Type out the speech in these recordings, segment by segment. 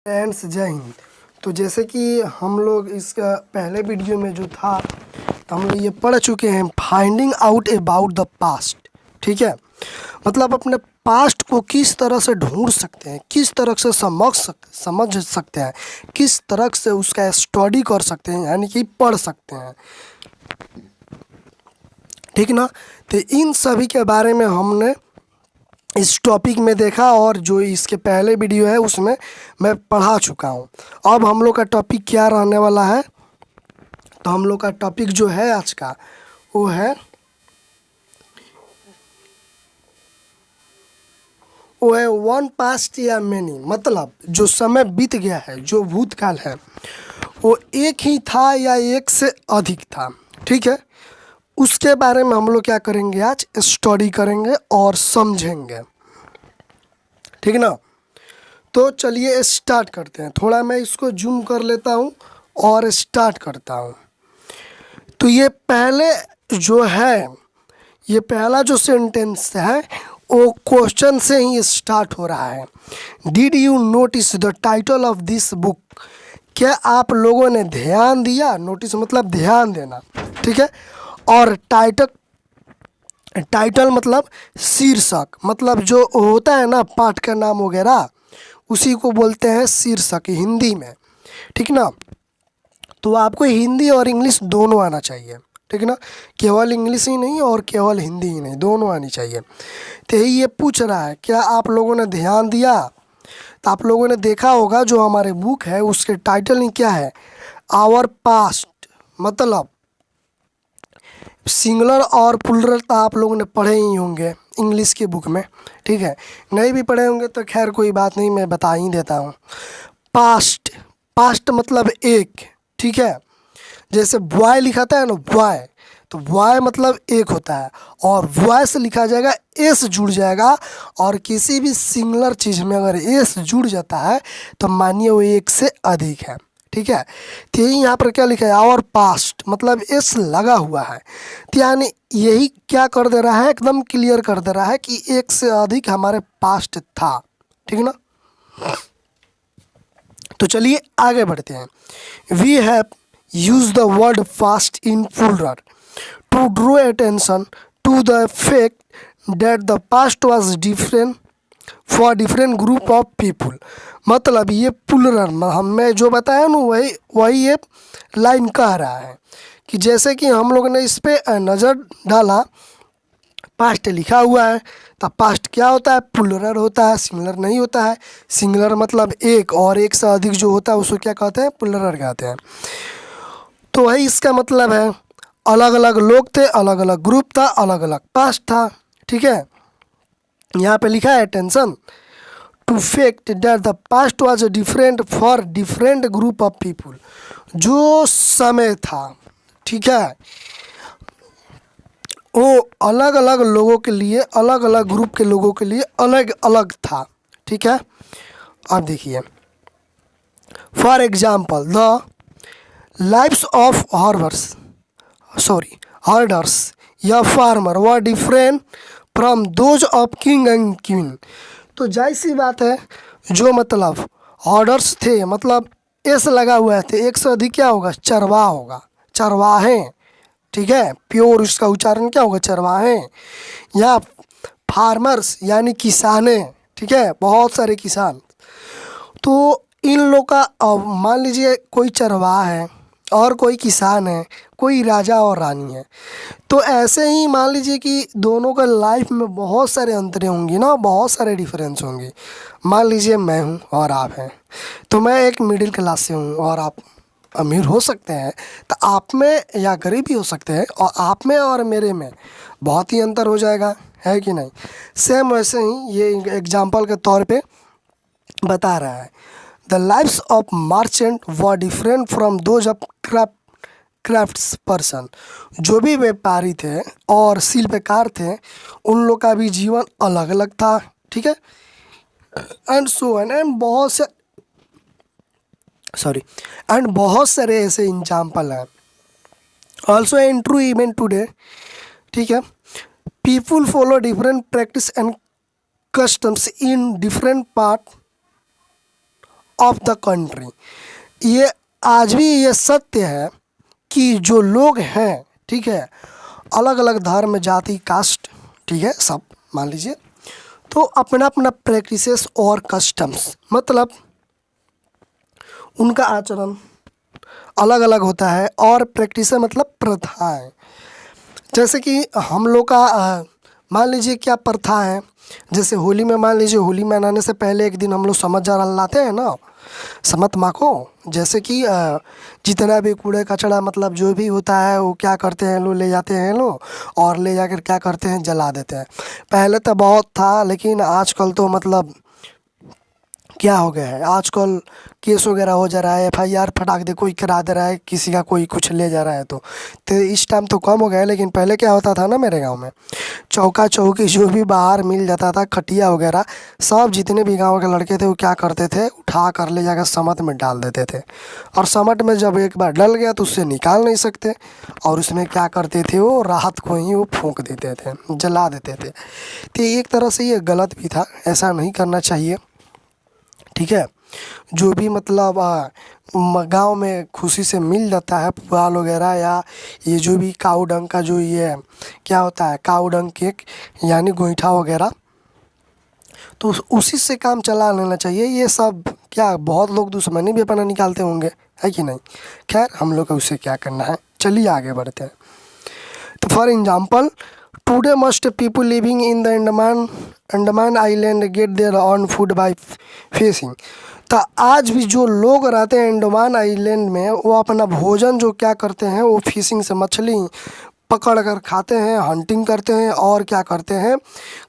Friends जय हिंद। तो जैसे कि हम लोग इसका पहले वीडियो में जो था तो हम लोग ये पढ़ चुके हैं finding out about the past. ठीक है, मतलब अपने पास्ट को किस तरह से ढूंढ सकते हैं, किस तरह से समझ सकते हैं, किस तरह से उसका स्टडी कर सकते हैं, यानी कि पढ़ सकते हैं। ठीक ना। तो इन सभी के बारे में हमने इस टॉपिक में देखा और जो इसके पहले वीडियो है उसमें मैं पढ़ा चुका हूँ। अब हम लोग का टॉपिक क्या रहने वाला है, तो हम लोग का टॉपिक जो है आज का वो है वन पास्ट या मैनी, मतलब जो समय बीत गया है, जो भूतकाल है वो एक ही था या एक से अधिक था। ठीक है, उसके बारे में हम लोग क्या करेंगे, आज स्टडी करेंगे और समझेंगे। ठीक ना। तो चलिए स्टार्ट करते हैं। थोड़ा मैं इसको जूम कर लेता हूँ और स्टार्ट करता हूँ। तो ये पहले जो है, ये पहला जो सेंटेंस है वो क्वेश्चन से ही स्टार्ट हो रहा है। Did you notice the title of this book? क्या आप लोगों ने ध्यान दिया? नोटिस मतलब ध्यान देना। ठीक है, और टाइटल मतलब शीर्षक, मतलब जो होता है ना पाठ का नाम वगैरह, उसी को बोलते हैं शीर्षक हिंदी में। ठीक ना। तो आपको हिंदी और इंग्लिश दोनों आना चाहिए। ठीक ना, केवल इंग्लिश ही नहीं और केवल हिंदी ही नहीं, दोनों आनी चाहिए। तो यही ये पूछ रहा है, क्या आप लोगों ने ध्यान दिया? तो आप लोगों ने देखा होगा जो हमारे बुक है उसके टाइटल ही क्या है, आवर पास्ट। मतलब सिंगुलर और प्लूरल तो आप लोगों ने पढ़े ही होंगे इंग्लिश की बुक में। ठीक है, नहीं भी पढ़े होंगे तो खैर कोई बात नहीं, मैं बता ही देता हूँ। पास्ट, पास्ट मतलब एक। ठीक है, जैसे बॉय लिखाता है ना, बॉय, तो बॉय मतलब एक होता है, और बॉय से लिखा जाएगा एस जुड़ जाएगा, और किसी भी सिंगुलर चीज़ में अगर एस जुड़ जाता है तो मानिए वो एक से अधिक है। ठीक है, तो यही यहाँ पर क्या लिखा है, आवर पास्ट, मतलब एस लगा हुआ है। तो यानी यही क्या कर दे रहा है, एकदम क्लियर कर दे रहा है कि एक से अधिक हमारे पास्ट था। ठीक ना। तो चलिए आगे बढ़ते हैं। We have use the word past in plural to draw attention to the fact that the past was different for different group of people। मतलब ये प्लूरल हमें जो बताया ना वही ये लाइन कह रहा है कि जैसे कि हम लोग ने इस पे नज़र डाला, पास्ट लिखा हुआ है, तब पास्ट क्या होता है, प्लूरल होता है, सिंगुलर नहीं होता है। सिंगुलर मतलब एक, और एक से अधिक जो होता है उसको क्या कहते हैं, प्लूरल कहते हैं। तो वही इसका मतलब है, अलग अलग लोग थे, अलग अलग ग्रुप था, अलग अलग पास्ट था। ठीक है, यहाँ पे लिखा है tension to fact that the past was different for different group of people. जो समय था, ठीक है, वो अलग अलग लोगों के लिए, अलग अलग ग्रुप के लोगों के लिए अलग अलग था। ठीक है, अब देखिए, for example the lives of herders या farmer were different from those of king and queen। तो जाहिर सी बात है, जो मतलब हॉर्डर्स थे, मतलब एस लगा हुआ थे, एक से अधिक क्या होगा, चरवाहा होगा, चरवाहे। ठीक है, प्योर उसका उच्चारण क्या होगा, चरवाहे। या फार्मर्स यानी किसाने। ठीक है, बहुत सारे किसान। तो इन लोग का, अब मान लीजिए कोई चरवाहा है और कोई किसान है, कोई राजा और रानी है, तो ऐसे ही मान लीजिए कि दोनों का लाइफ में बहुत सारे अंतरें होंगी ना, बहुत सारे डिफरेंस होंगे। मान लीजिए मैं हूँ और आप हैं, तो मैं एक मिडिल क्लास से हूँ और आप अमीर हो सकते हैं, तो आप में या गरीब भी हो सकते हैं, और आप में और मेरे में बहुत ही अंतर हो जाएगा, है कि नहीं। सेम वैसे ही ये एग्जाम्पल के तौर पे बता रहा है, the lifes of merchant were different from those of crafts person. जो भी व्यापारी थे और शिल्पकार थे, उन लोग का भी जीवन अलग अलग था। ठीक है, एंड सो एंड बहुत सारे ऐसे एग्जाम्पल हैं। Also in true even today, ठीक है, people follow different practice and customs in different part of the country. ये आज भी ये सत्य है कि जो लोग हैं, ठीक है, अलग अलग धर्म, जाति, कास्ट, ठीक है, सब मान लीजिए, तो अपना अपना प्रैक्टिसेस और कस्टम्स, मतलब उनका आचरण अलग अलग होता है। और प्रैक्टिस मतलब प्रथाएं, जैसे कि हम लोग का मान लीजिए क्या प्रथा है, जैसे होली में मान लीजिए होली मनाने से पहले एक दिन हम लोग समझ जा लाते हैं ना, समत माँ को। जैसे कि जितना भी कूड़े कचरा मतलब जो भी होता है वो क्या करते हैं लोग, ले जाते हैं लोग और ले जाकर क्या करते हैं, जला देते हैं। पहले तो बहुत था, लेकिन आजकल तो मतलब क्या हो गया है, आजकल केस वगैरह हो जा रहा है, एफआईआर फटाक दे कोई करा दे रहा है, किसी का कोई कुछ ले जा रहा है। तो इस टाइम तो कम हो गया है, लेकिन पहले क्या होता था ना, मेरे गांव में चौका चौकी जो भी बाहर मिल जाता था, खटिया वगैरह, सब जितने भी गांव के लड़के थे वो क्या करते थे, उठा कर ले जाकर समत में डाल देते थे। और समट में जब एक बार डल गया तो उससे निकाल नहीं सकते, और उसमें क्या करते थे, वो राहत को ही वो फूंक देते थे, जला देते थे। तो एक तरह से ये गलत भी था, ऐसा नहीं करना चाहिए, ठीक है। जो भी मतलब गांव में खुशी से मिल जाता है पुआल वगैरह, या ये जो भी काऊ डंग का जो ये क्या होता है, काऊ डंग केक यानी गोईठा वगैरह, तो उसी से काम चला लेना चाहिए। ये सब क्या बहुत लोग दुश्मनी भी अपना निकालते होंगे, है कि नहीं। खैर हम लोग को उससे क्या करना है, चलिए आगे बढ़ते हैं। तो for example, today must people living in the Andaman island get their own food by fishing. तो आज भी जो लोग रहते हैं अंडमान आइलैंड में, वो अपना भोजन जो क्या करते हैं, वो फिशिंग से मछली पकड़ कर खाते हैं, हंटिंग करते हैं, और क्या करते हैं,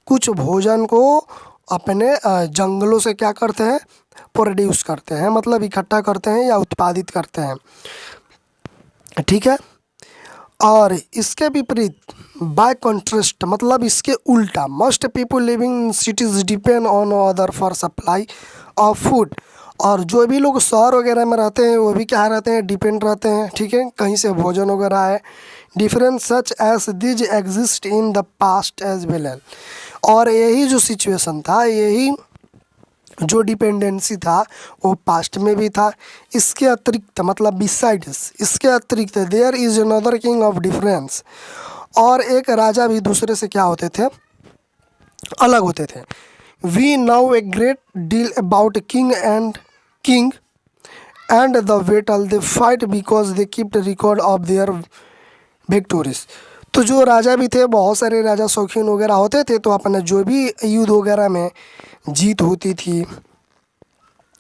कुछ भोजन को अपने जंगलों से क्या करते हैं, प्रोड्यूस करते हैं, मतलब इकट्ठा करते हैं या उत्पादित करते हैं, ठीक है। और इसके विपरीत बाय कॉन्ट्रास्ट मतलब इसके उल्टा, must people living in cities depend on other for supply of food. और जो भी लोग शहर वगैरह में रहते हैं वो भी क्या रहते हैं, डिपेंड रहते हैं, ठीक है, कहीं से भोजन वगैरह है। Difference such as these exist in the past as well. और यही जो सिचुएशन था, यही जो डिपेंडेंसी था वो पास्ट में भी था। इसके अतिरिक्त मतलब बिसाइड्स, इसके अतिरिक्त there is another king of difference. और एक राजा भी दूसरे से क्या होते थे, अलग होते थे। We know a great deal about king and the battle they fight because they keep record of their victories. तो जो राजा भी थे, बहुत सारे राजा शौकीन वगैरह होते थे, तो अपने जो भी युद्ध वगैरह में जीत होती थी,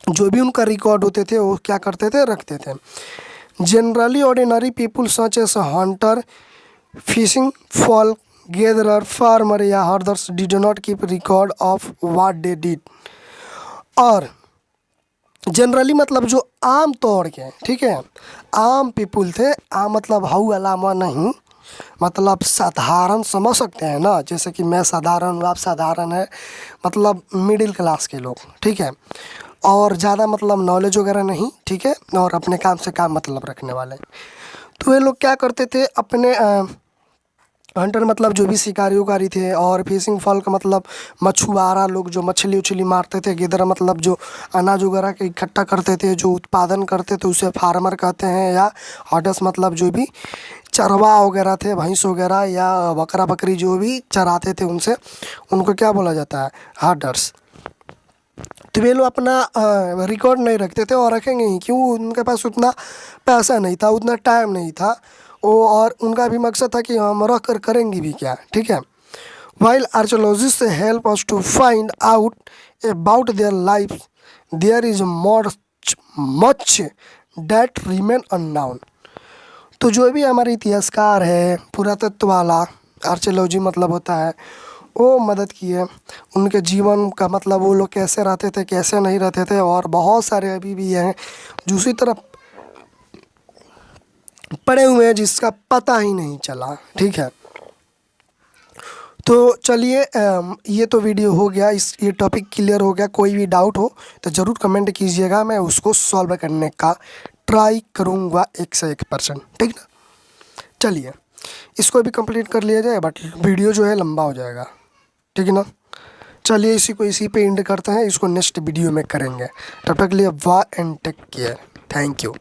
जो भी उनका रिकॉर्ड होते थे, वो क्या करते थे, रखते थे। Generally ordinary people such as hunter, fishing, fall, gatherer, farmer या herders did not keep record of what they did. और जनरली मतलब जो आम तौर के, ठीक है, आम पीपुल थे, आम मतलब हाउ अलामा नहीं, मतलब साधारण समझ सकते हैं ना, जैसे कि मैं साधारण हूँ, आप साधारण है, मतलब मिडिल क्लास के लोग, ठीक है, और ज़्यादा मतलब नॉलेज वगैरह नहीं, ठीक है, और अपने काम से काम मतलब रखने वाले। तो ये लोग क्या करते थे, अपने हंटर मतलब जो भी शिकारी उकारी थे, और फिशिंग फॉल का मतलब मछुआरा लोग जो मछली उछली मारते थे, गिदर मतलब जो अनाज वगैरह के इकट्ठा करते थे, जो उत्पादन करते थे, उसे फार्मर कहते हैं। या हॉर्डर्स मतलब जो भी चरवा वगैरह थे, भैंस वगैरह या बकरा बकरी जो भी चराते थे, उनको क्या बोला जाता है, हॉर्डर्स। तो वे लोग अपना रिकॉर्ड नहीं रखते थे, और रखेंगे ही क्यों, उनके पास उतना पैसा नहीं था, उतना टाइम नहीं था वो, और उनका भी मकसद था कि हम रख कर करेंगे भी क्या, ठीक है। While archaeologist help us to find out about their life, there is much that remain unknown. तो जो भी हमारे इतिहासकार है, पुरातत्व वाला, आर्चोलॉजी मतलब होता है, वो मदद की है, उनके जीवन का मतलब वो लोग कैसे रहते थे, कैसे नहीं रहते थे, और बहुत सारे अभी भी हैं दूसरी तरफ पड़े हुए हैं जिसका पता ही नहीं चला, ठीक है। तो चलिए ये तो वीडियो हो गया, ये टॉपिक क्लियर हो गया। कोई भी डाउट हो तो ज़रूर कमेंट कीजिएगा, मैं उसको सॉल्व करने का ट्राई करूँगा 101%, ठीक ना। चलिए इसको भी कंप्लीट कर लिया जाए, बट वीडियो जो है लंबा हो जाएगा, ठीक है ना। चलिए इसी पे एंड करते हैं, इसको नेक्स्ट वीडियो में करेंगे। तब तक के लिए वाह and take care. Thank you.